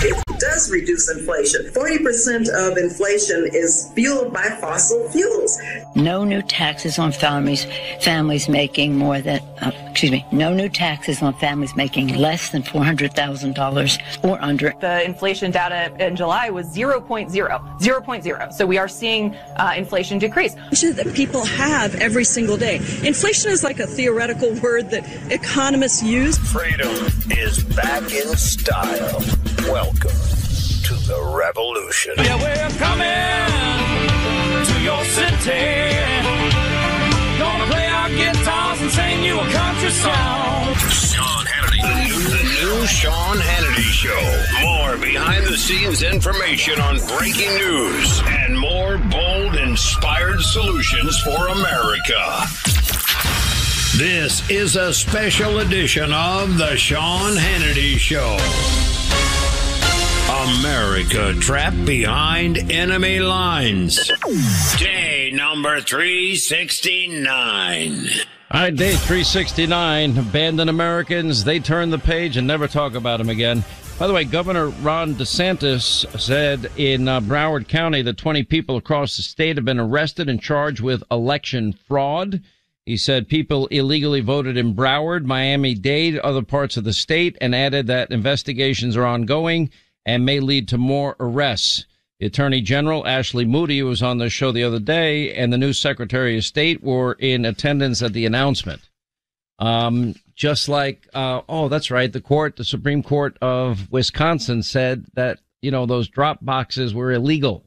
It does reduce inflation. 40% of inflation is fueled by fossil fuels. No new taxes on families making more than, no new taxes on families making less than $400,000 or under. The inflation data in July was 0.0. So we are seeing inflation decrease. That people have every single day. Inflation is like a theoretical word that economists use. Freedom is back in style. Welcome to the revolution. Yeah, we're coming to your city. Gonna play our guitars and sing you a country song. Sean Hannity. The new Sean Hannity Show. More behind-the-scenes information on breaking news and more bold, inspired solutions for America. This is a special edition of the Sean Hannity Show. America trapped behind enemy lines. Day number 369. All right, day 369. Abandoned Americans, they turn the page and never talk about them again. By the way, Governor Ron DeSantis said in Broward County that 20 people across the state have been arrested and charged with election fraud. He said people illegally voted in Broward, Miami-Dade, other parts of the state, and added that investigations are ongoing and may lead to more arrests. The Attorney General, Ashley Moody, who was on the show the other day, and the new Secretary of State were in attendance at the announcement. Just like, that's right, the Supreme Court of Wisconsin said that, those drop boxes were illegal.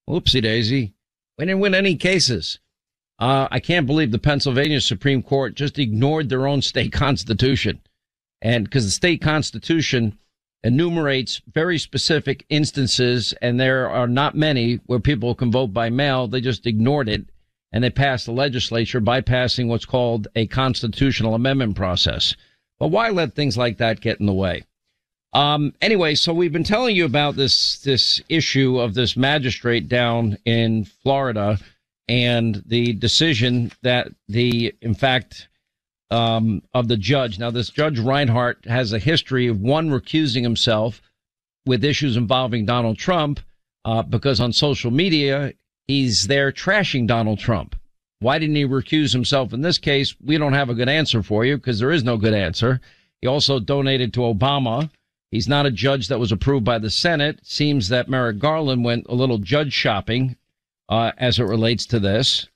Whoopsie daisy. We didn't win any cases. I can't believe the Pennsylvania Supreme Court just ignored their own state constitution. And because the state constitution enumerates very specific instances, and there are not many where people can vote by mail, they just ignored it. And they passed the legislature bypassing what's called a constitutional amendment process. But why let things like that get in the way? Anyway, so we've been telling you about this issue of this magistrate down in Florida and the decision that of the judge. Now, this Judge Reinhart has a history of recusing himself with issues involving Donald Trump, because on social media, he's there trashing Donald Trump. Why didn't he recuse himself in this case? We don't have a good answer for you because there is no good answer. He also donated to Obama. He's not a judge that was approved by the Senate. Seems that Merrick Garland went a little judge shopping as it relates to this.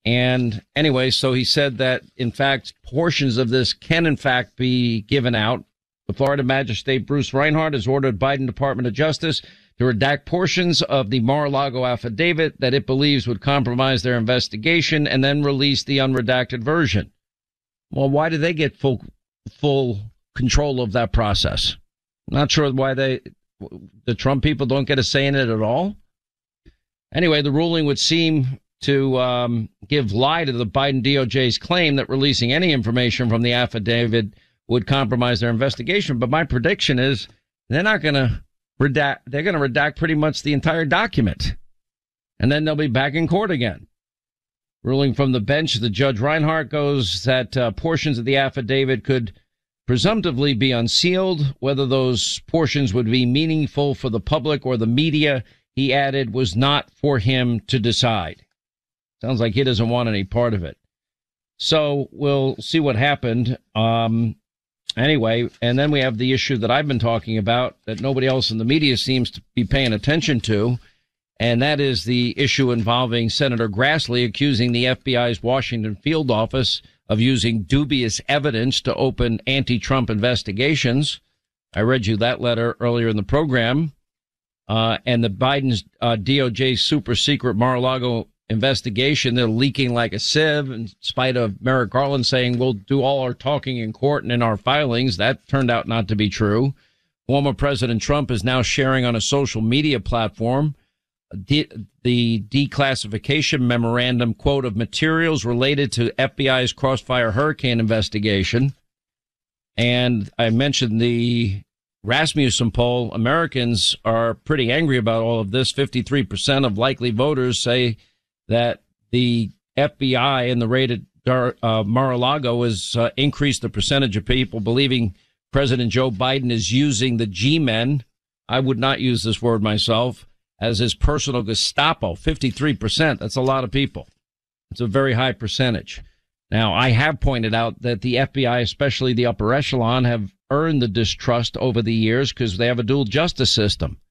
And anyway, so he said that, in fact, portions of this can, in fact, be given out. The Florida magistrate Bruce Reinhart has ordered Biden Department of Justice to redact portions of the Mar-a-Lago affidavit that it believes would compromise their investigation and then release the unredacted version. Well, why do they get full control of that process? Not sure why the Trump people don't get a say in it at all. Anyway, the ruling would seem to give lie to the Biden DOJ's claim that releasing any information from the affidavit would compromise their investigation. But my prediction is they're not going to redact. They're going to redact pretty much the entire document. And then they'll be back in court again. Ruling from the bench, the Judge Reinhart goes that portions of the affidavit could presumptively be unsealed. Whether those portions would be meaningful for the public or the media, he added, was not for him to decide. Sounds like he doesn't want any part of it. So we'll see what happened. Anyway, and then we have the issue that I've been talking about that nobody else in the media seems to be paying attention to, and that is the issue involving Senator Grassley accusing the FBI's Washington field office of using dubious evidence to open anti-Trump investigations. I read you that letter earlier in the program. And the Biden's DOJ super secret Mar-a-Lago investigation, they're leaking like a sieve, in spite of Merrick Garland saying we'll do all our talking in court and in our filings. That turned out not to be true. Former President Trump is now sharing on a social media platform the declassification memorandum, quote, of materials related to FBI's Crossfire Hurricane investigation. And I mentioned the Rasmussen poll. Americans are pretty angry about all of this. 53% of likely voters say that the FBI and the raid at Mar-a-Lago has increased the percentage of people believing President Joe Biden is using the G-men I would not use this word myself, as his personal Gestapo. 53%. That's a lot of people. It's a very high percentage. Now, I have pointed out that the FBI, especially the upper echelon, have earned the distrust over the years because they have a dual justice system.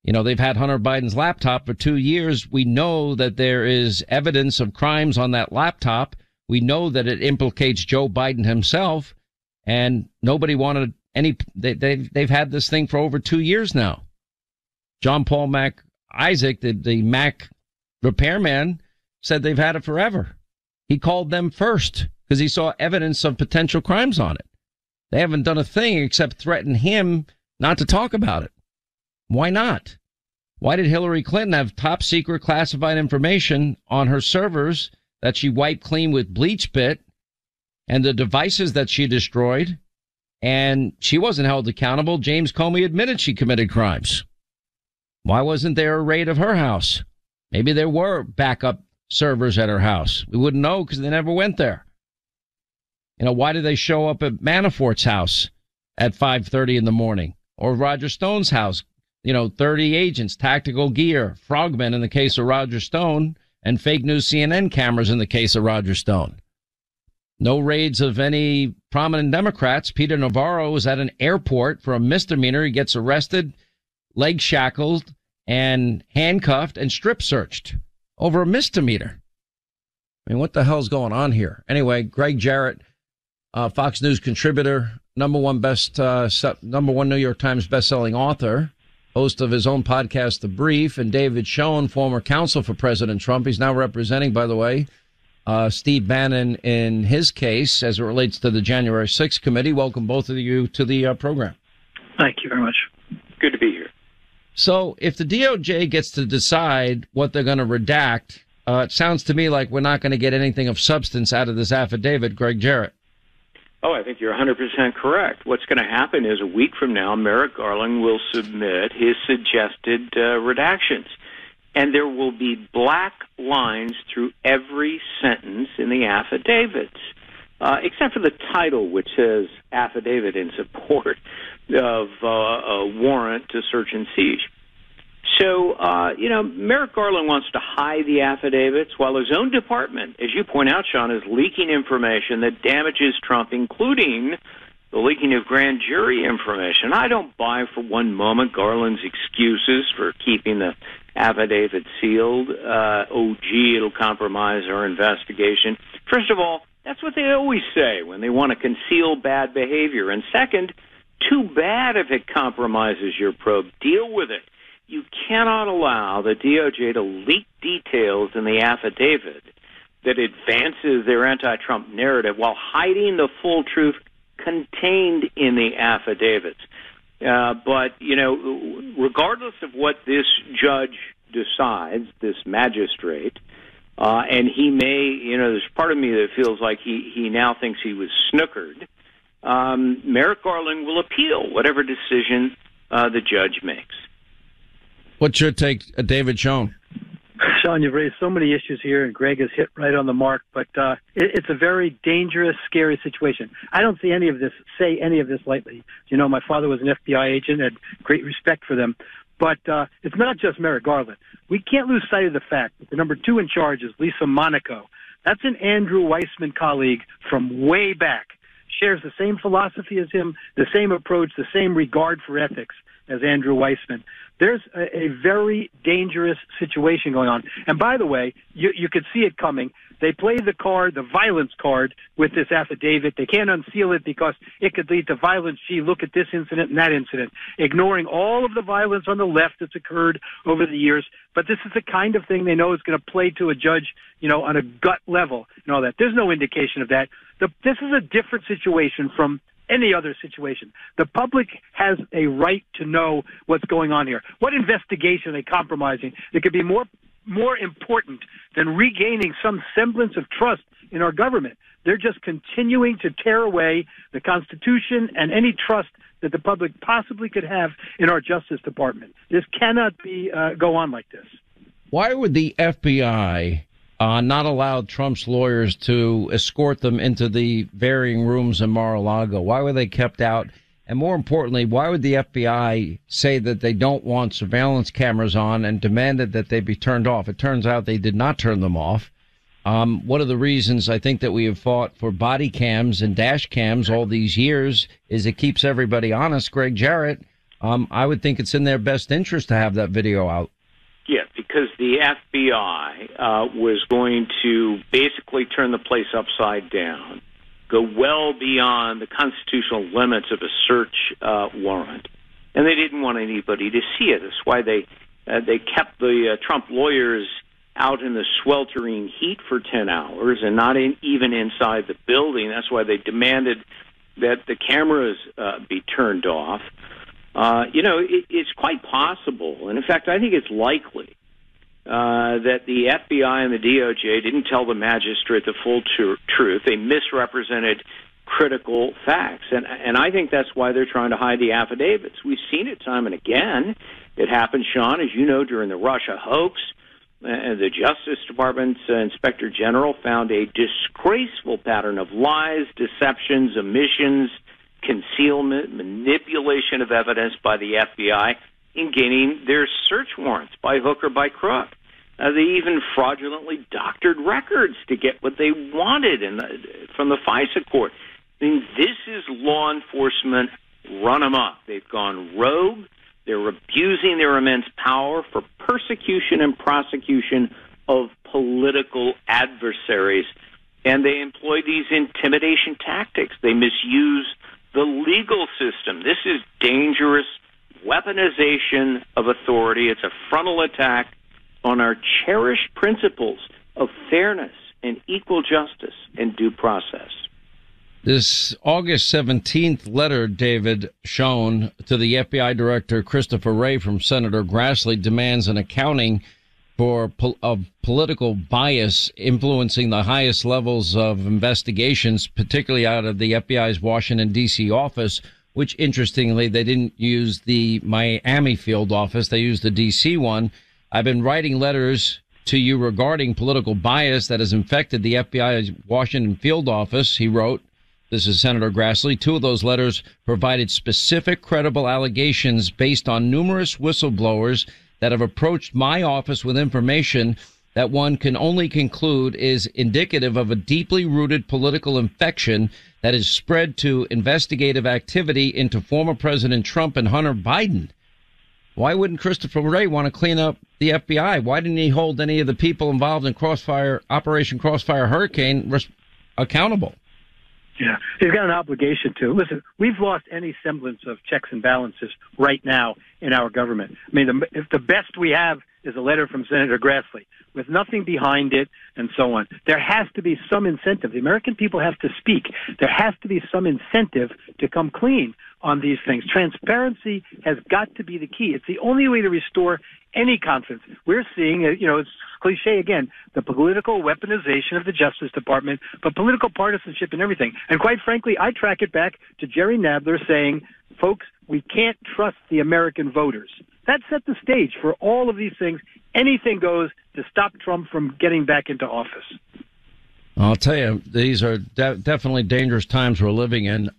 You know, they've had Hunter Biden's laptop for 2 years. We know that there is evidence of crimes on that laptop. We know that it implicates Joe Biden himself, and nobody wanted any. They've had this thing for over 2 years now. John Paul Mac Isaac, the Mac repairman, said they've had it forever. He called them first because he saw evidence of potential crimes on it. They haven't done a thing except threaten him not to talk about it. Why not? Why did Hillary Clinton have top secret classified information on her servers that she wiped clean with bleach bit and the devices that she destroyed? And she wasn't held accountable. James Comey admitted she committed crimes. Why wasn't there a raid of her house? Maybe there were backup servers at her house. We wouldn't know because they never went there. You know, why did they show up at Manafort's house at 5:30 in the morning, or Roger Stone's house? You know, 30 agents, tactical gear, frogmen in the case of Roger Stone, and fake news CNN cameras in the case of Roger Stone. No raids of any prominent Democrats. Peter Navarro was at an airport for a misdemeanor. He gets arrested, leg shackled, and handcuffed and strip searched over a misdemeanor. I mean, what the hell's going on here? Anyway, Greg Jarrett, Fox News contributor, number one New York Times bestselling author, host of his own podcast, The Brief, and David Schoen, former counsel for President Trump. He's now representing, by the way, Steve Bannon in his case as it relates to the January 6th committee. Welcome both of you to the program. Thank you very much. Good to be here. So if the DOJ gets to decide what they're going to redact, it sounds to me like we're not going to get anything of substance out of this affidavit, Greg Jarrett. Oh, I think you're 100% correct. What's going to happen is a week from now, Merrick Garland will submit his suggested redactions. And there will be black lines through every sentence in the affidavits, except for the title, which says affidavit in support of a warrant to search and seize. So, Merrick Garland wants to hide the affidavits while his own department, as you point out, Sean, is leaking information that damages Trump, including the leaking of grand jury information. I don't buy for one moment Garland's excuses for keeping the affidavit sealed. It'll compromise our investigation. First of all, that's what they always say when they want to conceal bad behavior. And second, too bad if it compromises your probe. Deal with it. You cannot allow the DOJ to leak details in the affidavit that advances their anti-Trump narrative while hiding the full truth contained in the affidavits. But, regardless of what this judge decides, this magistrate, and he may, there's part of me that feels like he now thinks he was snookered, Merrick Garland will appeal whatever decision the judge makes. What's your take, David Schoen? Sean, you've raised so many issues here, and Greg has hit right on the mark, but it's a very dangerous, scary situation. I don't say any of this lightly. You know, my father was an FBI agent, had great respect for them. But it's not just Merrick Garland. We can't lose sight of the fact that the number 2 in charge is Lisa Monaco. That's an Andrew Weissman colleague from way back. Shares the same philosophy as him, the same approach, the same regard for ethics as Andrew Weissman. There's a very dangerous situation going on. And by the way, you could see it coming. They play the card, the violence card, with this affidavit. They can't unseal it because it could lead to violence. Gee, look at this incident and that incident, ignoring all of the violence on the left that's occurred over the years. But this is the kind of thing they know is going to play to a judge, on a gut level and all that. There's no indication of that. This is a different situation from any other situation. The public has a right to know what's going on here. What investigation are they compromising that could be more important than regaining some semblance of trust in our government? They're just continuing to tear away the Constitution and any trust that the public possibly could have in our Justice Department. This cannot be go on like this. Why would the FBI not allow Trump's lawyers to escort them into the varying rooms in Mar-a-Lago? Why were they kept out? And more importantly, why would the FBI say that they don't want surveillance cameras on and demanded that they be turned off? It turns out they did not turn them off. One of the reasons I think that we have fought for body cams and dash cams all these years is it keeps everybody honest. Greg Jarrett, I would think it's in their best interest to have that video out. Yeah, because the FBI was going to basically turn the place upside down, go well beyond the constitutional limits of a search warrant, and they didn't want anybody to see it. That's why they kept the Trump lawyers out in the sweltering heat for 10 hours and not even inside the building. That's why they demanded that the cameras be turned off. It's quite possible, and in fact, I think it's likely that the FBI and the DOJ didn't tell the magistrate the full truth. They misrepresented critical facts, and I think that's why they're trying to hide the affidavits. We've seen it time and again. It happened, Sean, as you know, during the Russia hoax. The Justice Department's Inspector General found a disgraceful pattern of lies, deceptions, omissions, concealment, manipulation of evidence by the FBI in gaining their search warrants by hook or by crook. They even fraudulently doctored records to get what they wanted from the FISA court. I mean, this is law enforcement run amok. They've gone rogue. They're abusing their immense power for persecution and prosecution of political adversaries. And they employ these intimidation tactics. They misuse the legal system. This is dangerous weaponization of authority. It's a frontal attack on our cherished principles of fairness and equal justice and due process. This August 17th letter, David, shown to the FBI Director Christopher Wray from Senator Grassley demands an accounting for political bias influencing the highest levels of investigations, particularly out of the FBI's Washington, D.C. office, which, interestingly, they didn't use the Miami field office. They used the D.C. one. I've been writing letters to you regarding political bias that has infected the FBI's Washington field office, he wrote. This is Senator Grassley. 2 of those letters provided specific, credible allegations based on numerous whistleblowers that have approached my office with information that one can only conclude is indicative of a deeply rooted political infection that is spread to investigative activity into former President Trump and Hunter Biden. Why wouldn't Christopher Wray want to clean up the FBI? Why didn't he hold any of the people involved in Operation Crossfire Hurricane accountable? Yeah, he's got an obligation to. Listen, we've lost any semblance of checks and balances right now in our government. I mean, if the best we have is a letter from Senator Grassley with nothing behind it and so on. There has to be some incentive. The American people have to speak. There has to be some incentive to come clean on these things. Transparency has got to be the key. It's the only way to restore any confidence. We're seeing, it's cliche again, the political weaponization of the Justice Department, but political partisanship and everything. And quite frankly, I track it back to Jerry Nadler saying, folks, we can't trust the American voters. That set the stage for all of these things. Anything goes to stop Trump from getting back into office. I'll tell you, these are definitely dangerous times we're living in.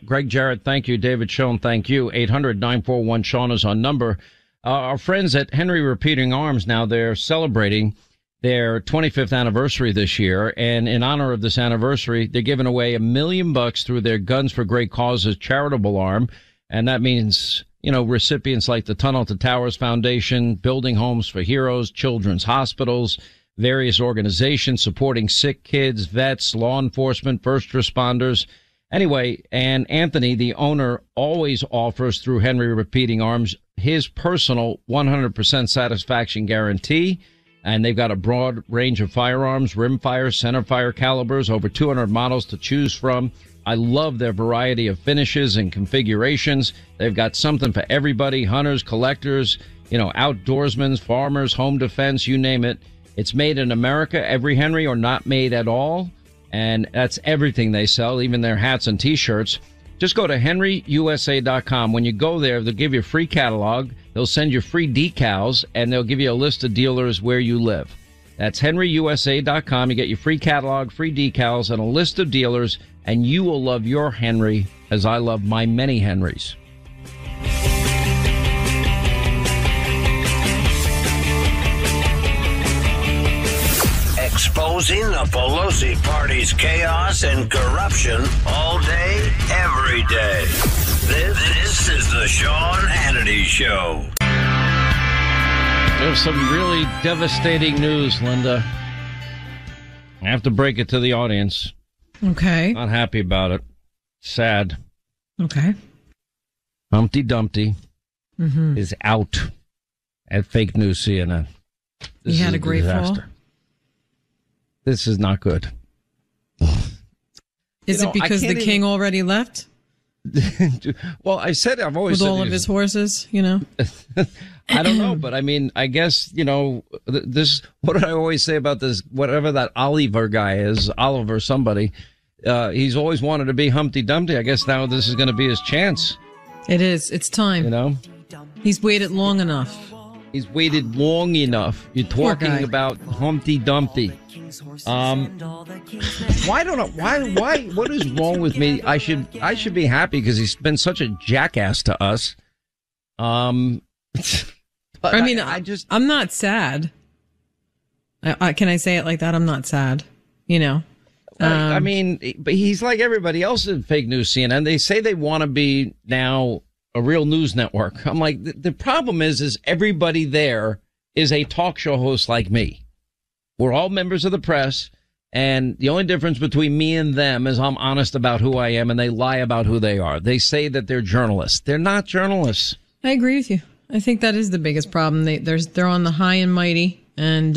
Greg Jarrett, thank you. David Schoen, thank you. 800-941-SEAN is our number. Our friends at Henry Repeating Arms now, they're celebrating their 25th anniversary this year. And in honor of this anniversary, they're giving away $1 million through their Guns for Great Causes charitable arm. And that means, recipients like the Tunnel to Towers Foundation, Building Homes for Heroes, Children's Hospitals, various organizations supporting sick kids, vets, law enforcement, first responders. Anyway, and Anthony, the owner, always offers through Henry Repeating Arms his personal 100% satisfaction guarantee. And they've got a broad range of firearms, rimfire, centerfire calibers, over 200 models to choose from. I love their variety of finishes and configurations. They've got something for everybody, hunters, collectors, outdoorsmen, farmers, home defense, you name it. It's made in America, every Henry, or not made at all. And that's everything they sell, even their hats and T-shirts. Just go to henryusa.com. When you go there, they'll give you a free catalog. They'll send you free decals, and they'll give you a list of dealers where you live. That's henryusa.com. You get your free catalog, free decals, and a list of dealers, and you will love your Henry as I love my many Henrys. Exposing the Pelosi party's chaos and corruption all day, every day. This is the Sean Hannity Show. There's some really devastating news, Linda. I have to break it to the audience. Okay. Not happy about it. Sad. Okay. Humpty Dumpty is out at fake news CNN. He had a great fall. This is not good. Is it because the king already left? Well, I said I've always with said all of his horses, you know. I don't know, but I mean, I guess this. What did I always say about this? Whatever that Oliver guy is, Oliver somebody. He's always wanted to be Humpty Dumpty. I guess now this is going to be his chance. It is. It's time. You know, he's waited long enough. He's waited long enough. You're talking about Humpty Dumpty. Why don't I? Why? What is wrong with me? I should be happy because he's been such a jackass to us. I mean, I'm not sad. Can I say it like that? I'm not sad. You know. I mean, but he's like everybody else in fake news CNN. They say they want to be now a real news network. I'm like, the problem is everybody there is a talk show host like me. We're all members of the press, and the only difference between me and them is I'm honest about who I am, and they lie about who they are. They say that they're journalists. They're not journalists. I agree with you. I think that is the biggest problem. They're on the high and mighty, and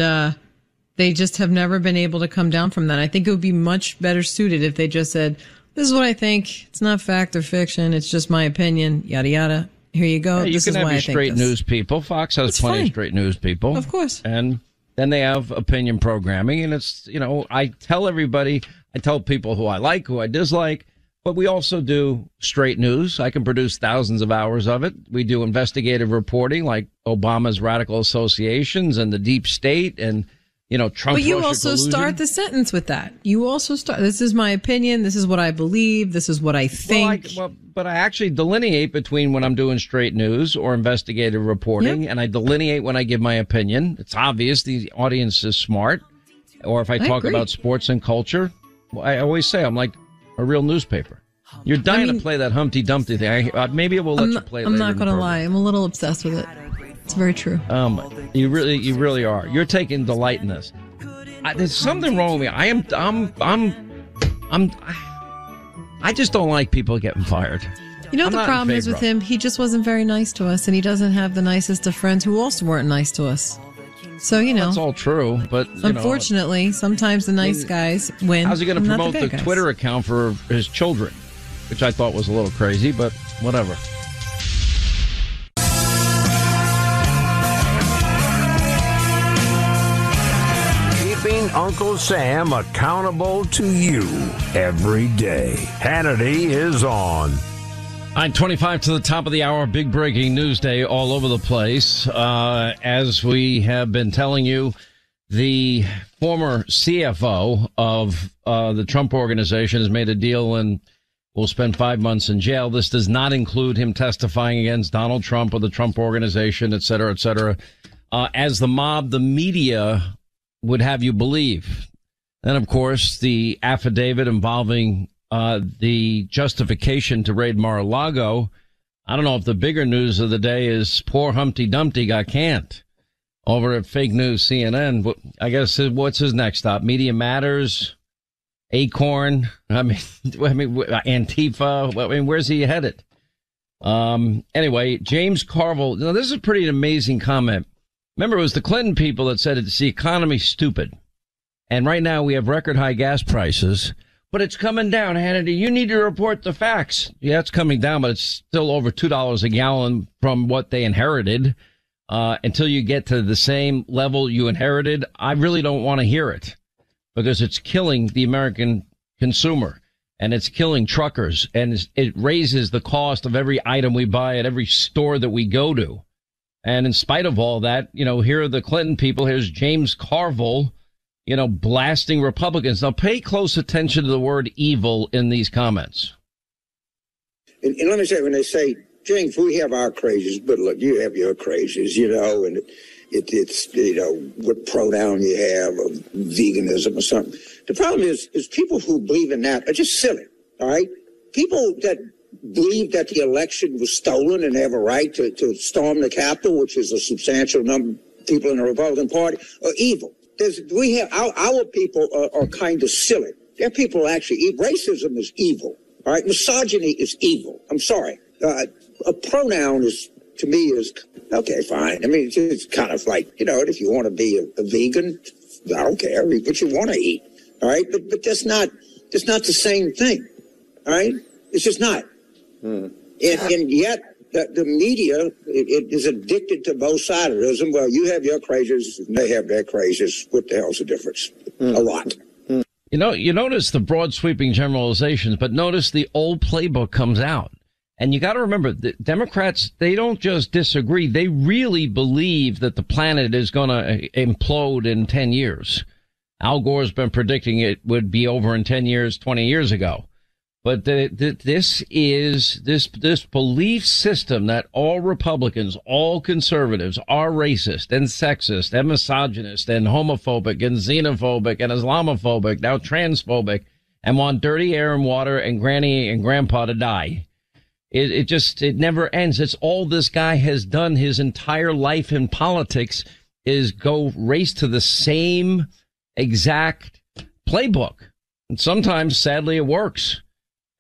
they just have never been able to come down from that. I think it would be much better suited if they just said, this is what I think. It's not fact or fiction. It's just my opinion, yada, yada. Here you go. Yeah, you can have your straight news people. Fox has plenty of straight news people. Of course. And then they have opinion programming, and it's, I tell everybody, I tell people who I like, who I dislike, but we also do straight news. I can produce thousands of hours of it. We do investigative reporting like Obama's radical associations and the deep state and, Trump. But you also start the sentence with that. You also start, this is my opinion. This is what I believe. This is what I think. But I actually delineate between when I'm doing straight news or investigative reporting, and I delineate when I give my opinion. It's obvious the audience is smart. Or if I talk about sports and culture, I always say I'm like a real newspaper. You're dying to play that Humpty Dumpty thing. Maybe we'll let you play it later. I'm not going to lie. I'm a little obsessed with it. It's very true. You really are. You're taking delight in this. There's something wrong with me. I just don't like people getting fired. The problem is with him, he just wasn't very nice to us, and he doesn't have the nicest of friends who also weren't nice to us. So, That's all true, but unfortunately, sometimes the nice guys win. How's he going to promote the Twitter account for his children? Which I thought was a little crazy, but whatever. Uncle Sam accountable to you every day. Hannity is on. 9:25 to the top of the hour. Big breaking news day all over the place. As we have been telling you, the former CFO of the Trump organization has made a deal and will spend 5 months in jail. This does not include him testifying against Donald Trump or the Trump organization, et cetera, et cetera. As the mob, the media would have you believe. Then, of course, the affidavit involving the justification to raid Mar-a-Lago. I don't know if the bigger news of the day is poor Humpty Dumpty got canned over at fake news CNN. I guess what's his next stop? Media Matters, Acorn. Antifa. Where's he headed? Anyway, James Carville. Now, this is a pretty amazing comment. Remember, it was the Clinton people that said it's the economy's stupid. And right now we have record high gas prices, but it's coming down. Hannity, you need to report the facts. Yeah, it's coming down, but it's still over $2 a gallon from what they inherited. Until you get to the same level you inherited, I really don't want to hear it because it's killing the American consumer and it's killing truckers and it raises the cost of every item we buy at every store that we go to. And in spite of all that, here are the Clinton people. Here's James Carville, blasting Republicans. Now pay close attention to the word evil in these comments. And let me say, when they say, James, we have our crazies, but look, you have your crazies, and it's what pronoun you have, or veganism or something. The problem is people who believe in that are just silly, all right? People that believe that the election was stolen and they have a right to storm the Capitol, which is a substantial number of people in the Republican Party, are evil. Our people are kind of silly. There are people who actually racism is evil. All right, misogyny is evil. I'm sorry. A pronoun to me is okay, fine. I mean, it's kind of like, if you want to be a vegan, I don't care. Eat what you want to eat. All right, but that's not the same thing. All right, it's just not. And yet the media is addicted to both siderism. Well, you have your crazies, and they have their crazies. What the hell's the difference? A lot. You notice the broad sweeping generalizations, but notice the old playbook comes out. And you got to remember, the Democrats, they don't just disagree. They really believe that the planet is going to implode in 10 years. Al Gore's been predicting it would be over in 10 years, 20 years ago. But this belief system that all Republicans, all conservatives are racist and sexist and misogynist and homophobic and xenophobic and Islamophobic, now transphobic, and want dirty air and water and granny and grandpa to die. It never ends. It's all this guy has done his entire life in politics is go race to the same exact playbook. And sometimes, sadly, it works.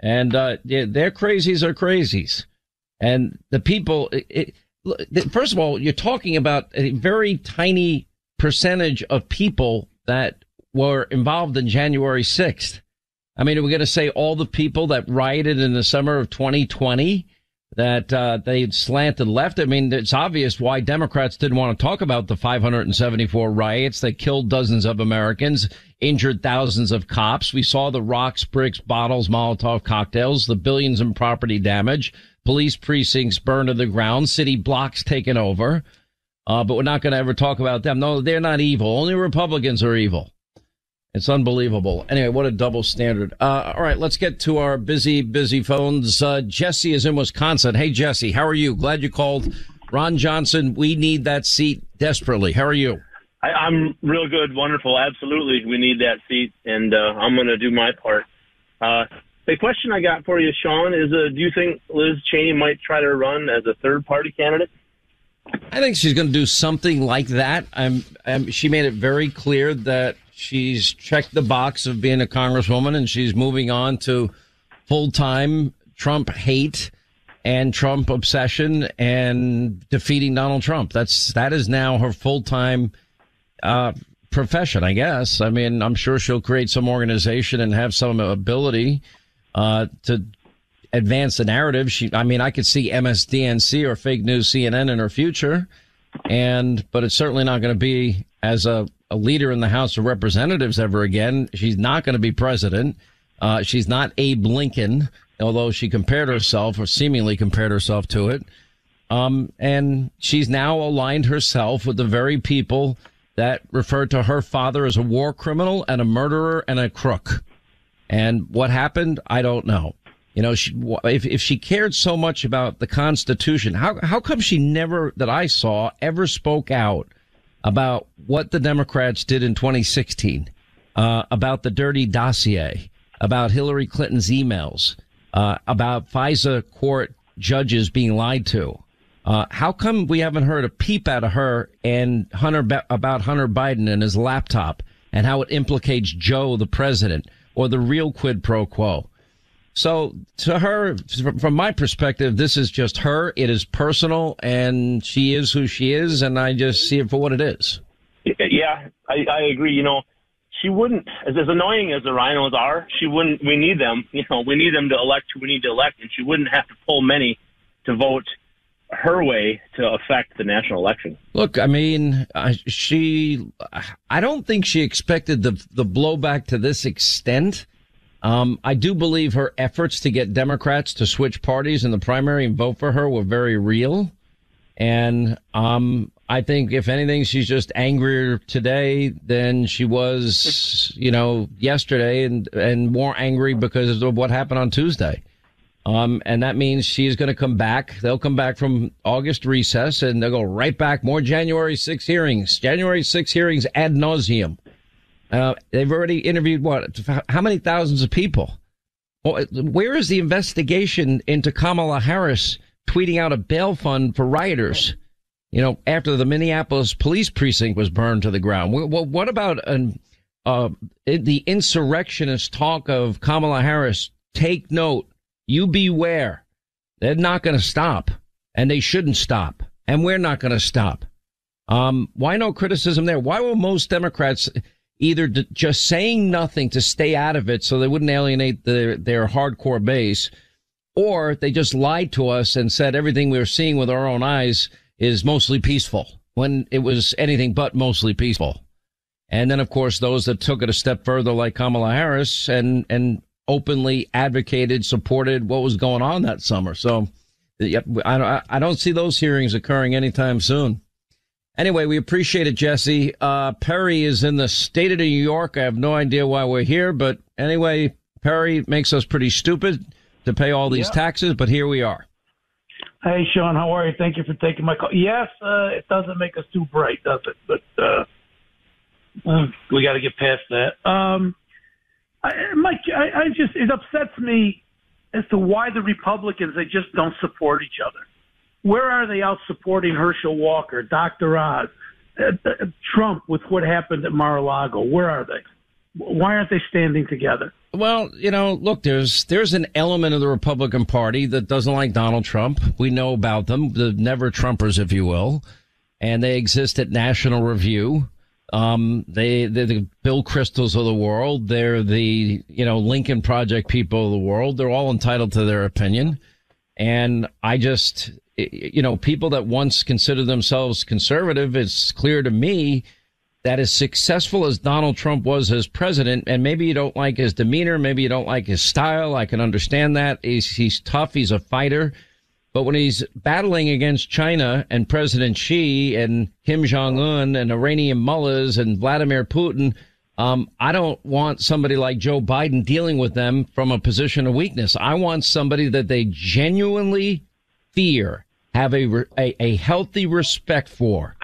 And their crazies are crazies. And the people, first of all, you're talking about a very tiny percentage of people that were involved in January 6th. I mean, are we going to say all the people that rioted in the summer of 2020 that they slanted left? I mean, it's obvious why Democrats didn't want to talk about the 574 riots that killed dozens of Americans, injured thousands of cops. We saw the rocks, bricks, bottles, Molotov cocktails, the billions in property damage, police precincts burned to the ground, city blocks taken over. But we're not going to ever talk about them. No, they're not evil. Only Republicans are evil. It's unbelievable. Anyway, what a double standard. All right, let's get to our busy phones. Jesse is in Wisconsin. Hey, Jesse, how are you? Glad you called. Ron Johnson, we need that seat desperately. How are you? I'm real good. Wonderful. Absolutely. We need that seat, and I'm going to do my part. The question I got for you, Sean, is do you think Liz Cheney might try to run as a third-party candidate? I think she's going to do something like that. She made it very clear that she's checked the box of being a congresswoman, and she's moving on to full-time Trump hate and Trump obsession and defeating Donald Trump. That is now her full-time profession, I guess. I mean, I'm sure she'll create some organization and have some ability to advance the narrative. I could see MSDNC or fake news CNN in her future, but it's certainly not going to be as a leader in the House of Representatives ever again. She's not going to be president. She's not Abe Lincoln, although she compared herself or seemingly compared herself to it. And she's now aligned herself with the very people that referred to her father as a war criminal and a murderer and a crook. And what happened, I don't know. If she cared so much about the Constitution, how come she never, that I saw, ever spoke out about what the Democrats did in 2016, about the dirty dossier, about Hillary Clinton's emails, about FISA court judges being lied to? How come we haven't heard a peep out of her and about Hunter Biden and his laptop and how it implicates Joe, the president, or the real quid pro quo? So to her, from my perspective, this is just her. It is personal, and she is who she is, and I just see it for what it is. Yeah, I agree. She wouldn't, as annoying as the rhinos are, she wouldn't, we need them. We need them to elect who we need to elect, and she wouldn't have to pull many to vote her way to affect the national election. Look, I mean, I don't think she expected the blowback to this extent. I do believe her efforts to get Democrats to switch parties in the primary and vote for her were very real. And I think, if anything, she's just angrier today than she was, yesterday, and more angry because of what happened on Tuesday. And that means she's going to come back. They'll come back from August recess and they'll go right back. More January 6 hearings, ad nauseum. They've already interviewed how many thousands of people? Well, where is the investigation into Kamala Harris tweeting out a bail fund for rioters? After the Minneapolis police precinct was burned to the ground. What about the insurrectionist talk of Kamala Harris? Take note. You beware. They're not going to stop, and they shouldn't stop, and we're not going to stop. Why no criticism there? Why will most Democrats either just saying nothing to stay out of it so they wouldn't alienate their hardcore base, or they just lied to us and said everything we were seeing with our own eyes is mostly peaceful when it was anything but mostly peaceful? And then, of course, those that took it a step further, like Kamala Harris, and openly advocated, supported what was going on that summer. So I don't see those hearings occurring anytime soon. Anyway, we appreciate it, Jesse. Perry is in the state of New York. I have no idea why we're here, but anyway, Perry makes us pretty stupid to pay all these taxes, but here we are. Hey, Sean, how are you? Thank you for taking my call. Yes, it doesn't make us too bright, does it? But we got to get past that. Mike, it upsets me as to why the Republicans, they just don't support each other. Where are they out supporting Herschel Walker, Dr. Oz, Trump with what happened at Mar-a-Lago? Where are they? Why aren't they standing together? Well, look, there's an element of the Republican Party that doesn't like Donald Trump. We know about them, the never Trumpers, if you will, and they exist at National Review. They're the Bill Kristols of the world. They're the, Lincoln Project people of the world. They're all entitled to their opinion. And I just, people that once considered themselves conservative, it's clear to me that as successful as Donald Trump was as president, and maybe you don't like his demeanor, maybe you don't like his style. I can understand that. He's tough. He's a fighter. But when he's battling against China and President Xi and Kim Jong-un and Iranian mullahs and Vladimir Putin, I don't want somebody like Joe Biden dealing with them from a position of weakness. I want somebody that they genuinely fear, have a healthy respect for.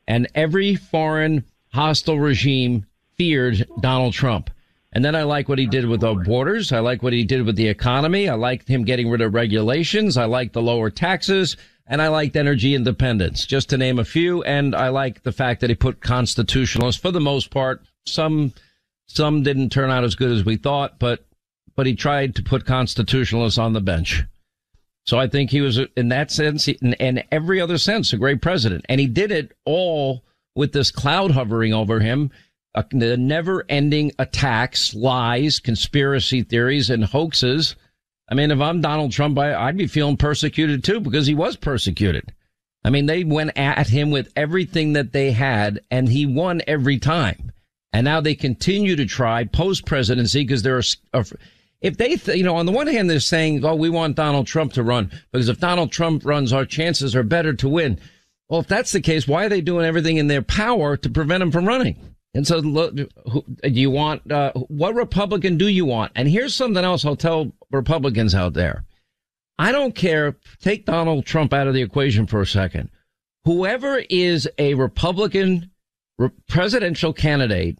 And every foreign hostile regime feared Donald Trump. And then I like what he did with the borders. I like what he did with the economy. I liked him getting rid of regulations. I like the lower taxes, and I liked energy independence, just to name a few. And I like the fact that he put constitutionalists, for the most part. Some didn't turn out as good as we thought, but he tried to put constitutionalists on the bench. So I think he was, in that sense, in every other sense, a great president. And he did it all with this cloud hovering over him. The never-ending attacks, lies, conspiracy theories, and hoaxes. I mean, if I'm Donald Trump, I'd be feeling persecuted, too, because he was persecuted. I mean, they went at him with everything that they had, and he won every time. And now they continue to try post-presidency because if they, on the one hand, they're saying, oh, we want Donald Trump to run because if Donald Trump runs, our chances are better to win. Well, if that's the case, why are they doing everything in their power to prevent him from running? And so do you want, what Republican do you want? And here's something else I'll tell Republicans out there. I don't care. Take Donald Trump out of the equation for a second. Whoever is a Republican presidential candidate,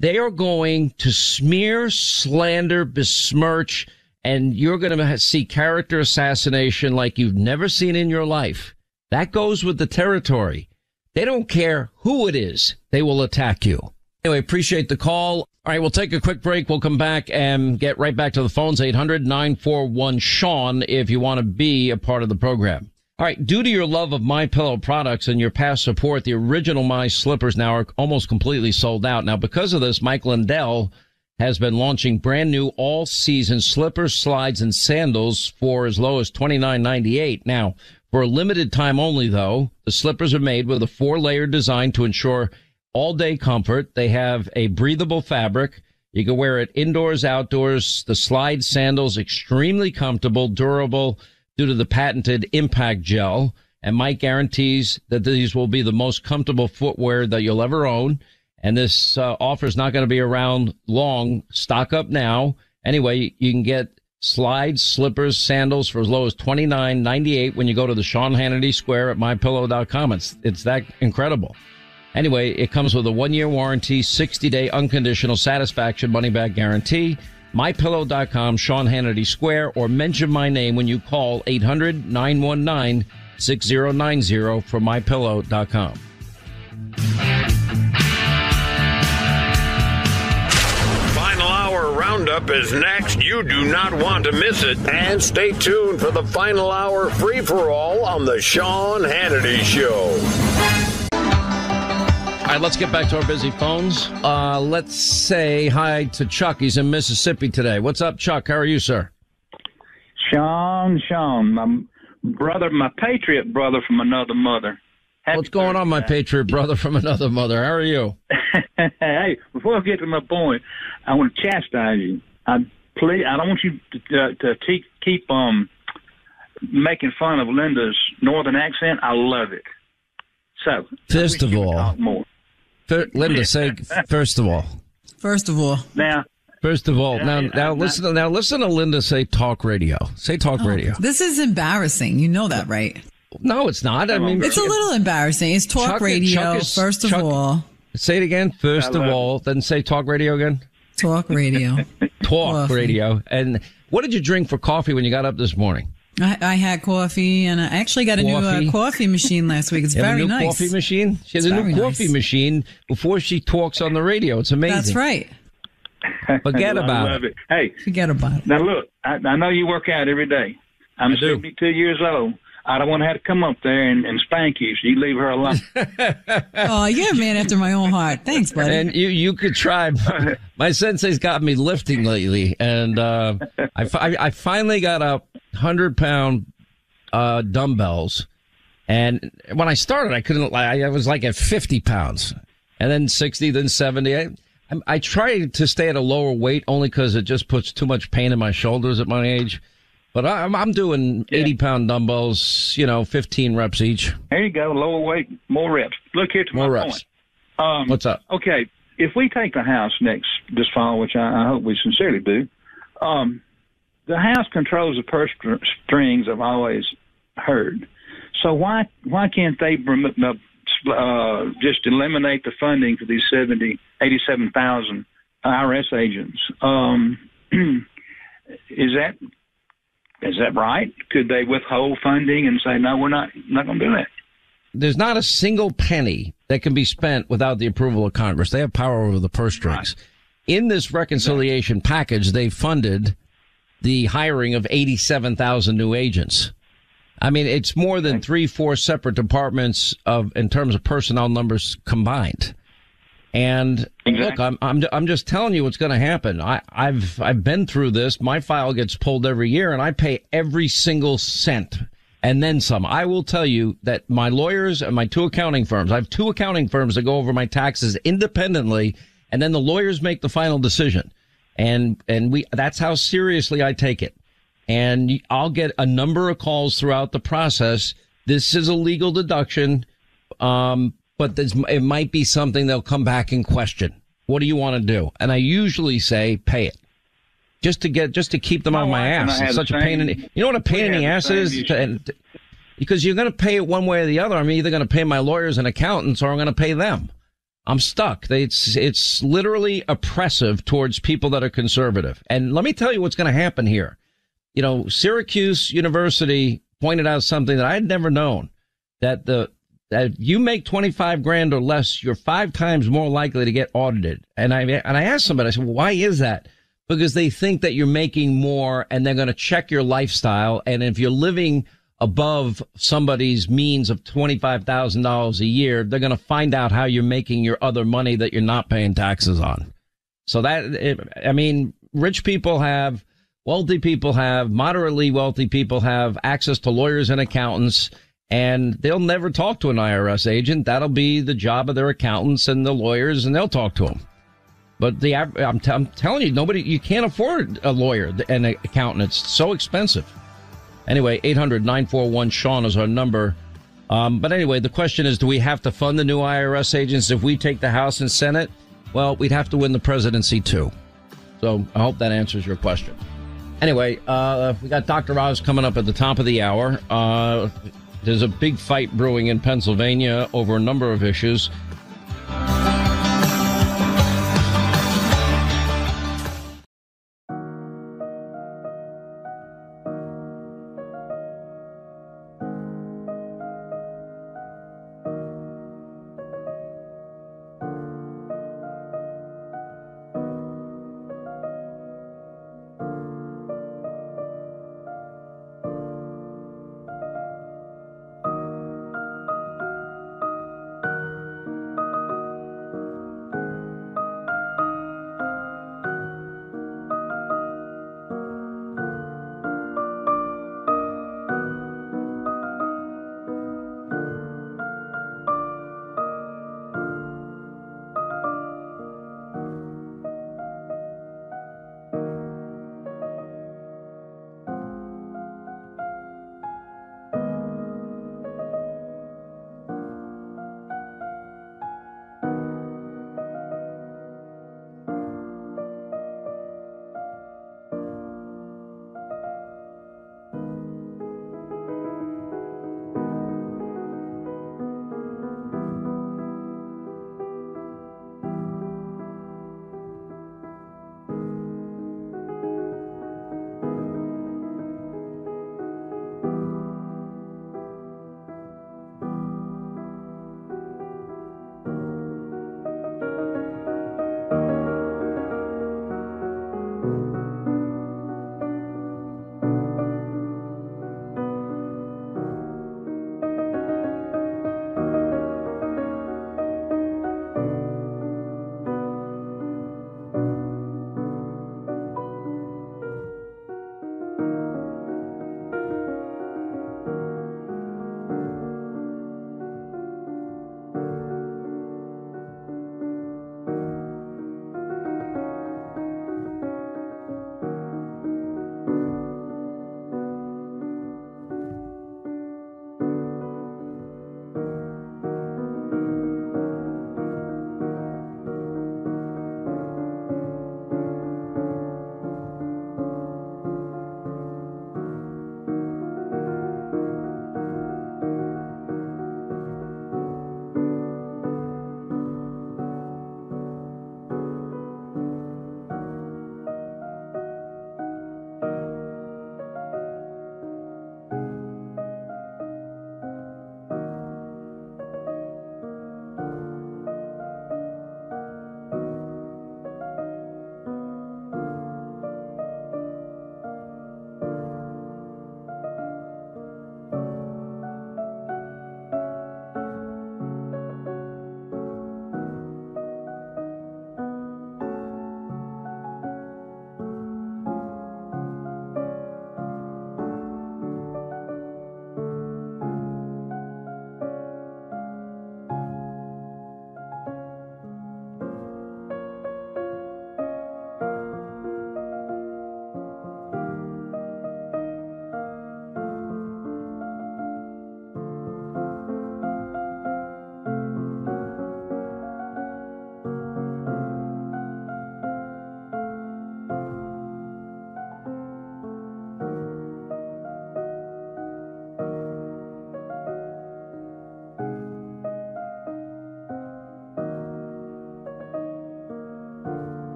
they are going to smear, slander, besmirch, and you're going to see character assassination like you've never seen in your life. That goes with the territory. They don't care who it is. They will attack you. Anyway, appreciate the call. All right, we'll take a quick break. We'll come back and get right back to the phones. 800-941-SEAN if you want to be a part of the program. All right, due to your love of MyPillow products and your past support, the original My Slippers now are almost completely sold out. Now, because of this, Mike Lindell has been launching brand new all-season slippers, slides, and sandals for as low as $29.98. Now, for a limited time only, though, the slippers are made with a 4-layer design to ensure all-day comfort. They have a breathable fabric. You can wear it indoors, outdoors. The slide sandals, extremely comfortable, durable due to the patented impact gel. And Mike guarantees that these will be the most comfortable footwear that you'll ever own. And this offer is not going to be around long. Stock up now. Anyway, you can get Slides, slippers, sandals for as low as $29.98 when you go to the Sean Hannity Square at mypillow.com. It's that incredible. Anyway, it comes with a 1-year warranty, 60-day unconditional satisfaction money-back guarantee. MyPillow.com, Sean Hannity Square, or mention my name when you call 800-919-6090 for MyPillow.com. Final Hour Roundup is next. You do not want to miss it. And stay tuned for the Final Hour free-for-all on the Sean Hannity Show. All right, let's get back to our busy phones. Let's say hi to Chuck. He's in Mississippi today. What's up, Chuck? How are you, sir? Sean, my brother, my patriot brother from another mother. What's going on, my patriot brother from another mother? How are you? Hey, before I get to my point, I want to chastise you. I don't want you to keep making fun of Linda's northern accent. I love it. So, first of all, Linda, say first of all. First of all. Now, listen to Linda say talk radio. Say talk radio. This is embarrassing. You know that, right? No, it's not. I mean, it's a little embarrassing. It's talk radio. First of all. Say it again. First of all, then say talk radio again. Talk radio. Talk radio. And what did you drink for coffee when you got up this morning? I had coffee, and I actually got a new coffee machine last week. It's very nice. Coffee machine? She has a new coffee machine before she talks on the radio. It's amazing. That's right. Forget about it. Hey, forget about it. Now look, I know you work out every day. I'm 72 years old. I don't want to have to come up there and spank you, so you leave her alone. Oh, you're a man after my own heart. Thanks, buddy. And you could try. My sensei's got me lifting lately, and I finally got up 100-pound dumbbells. And when I started, I was like at 50 pounds, and then 60, then 70. I try to stay at a lower weight only because it just puts too much pain in my shoulders at my age. But I'm doing 80-pound dumbbells, 15 reps each. There you go, lower weight, more reps. Look here to more my reps. Point. What's up? Okay, if we take the House this fall, which I hope we sincerely do, the House controls the purse strings, I've always heard. So why can't they just eliminate the funding for these 87,000 IRS agents? Is that right? Could they withhold funding and say, no, we're not going to do that? There's not a single penny that can be spent without the approval of Congress. They have power over the purse strings. Right. In this reconciliation package, they funded the hiring of 87,000 new agents. I mean, it's more than 3-4 separate departments in terms of personnel numbers combined. And look, I'm just telling you what's going to happen. I've been through this. My file gets pulled every year, and I pay every single cent and then some. I will tell you that my lawyers and my 2 accounting firms, I have 2 accounting firms that go over my taxes independently, and then the lawyers make the final decision. And that's how seriously I take it. And I'll get a number of calls throughout the process. This is a legal deduction. But it might be something they'll come back and question. What do you want to do? And I usually say, pay it. Just to keep them on my ass. It's such a pain you know what a pain in the ass is? Because you're going to pay it one way or the other. I'm either going to pay my lawyers and accountants or I'm going to pay them. I'm stuck. It's literally oppressive towards people that are conservative. And let me tell you what's going to happen here. Syracuse University pointed out something that I had never known, that you make 25 grand or less, you're 5 times more likely to get audited. And I asked somebody, I said, well, why is that? Because they think that you're making more and they're going to check your lifestyle. And if you're living above somebody's means of $25,000 a year, they're going to find out how you're making your other money that you're not paying taxes on. So rich people have, wealthy people have, moderately wealthy people have access to lawyers and accountants. And they'll never talk to an IRS agent. That'll be the job of their accountants and the lawyers, and they'll talk to them. But I'm telling you, you can't afford a lawyer and an accountant. It's so expensive. Anyway, 800-941-SEAN is our number. But anyway, the question is, do we have to fund the new IRS agents if we take the House and Senate? Well, we'd have to win the presidency too. So I hope that answers your question. Anyway, we got Dr. Oz coming up at the top of the hour. There's a big fight brewing in Pennsylvania over a number of issues.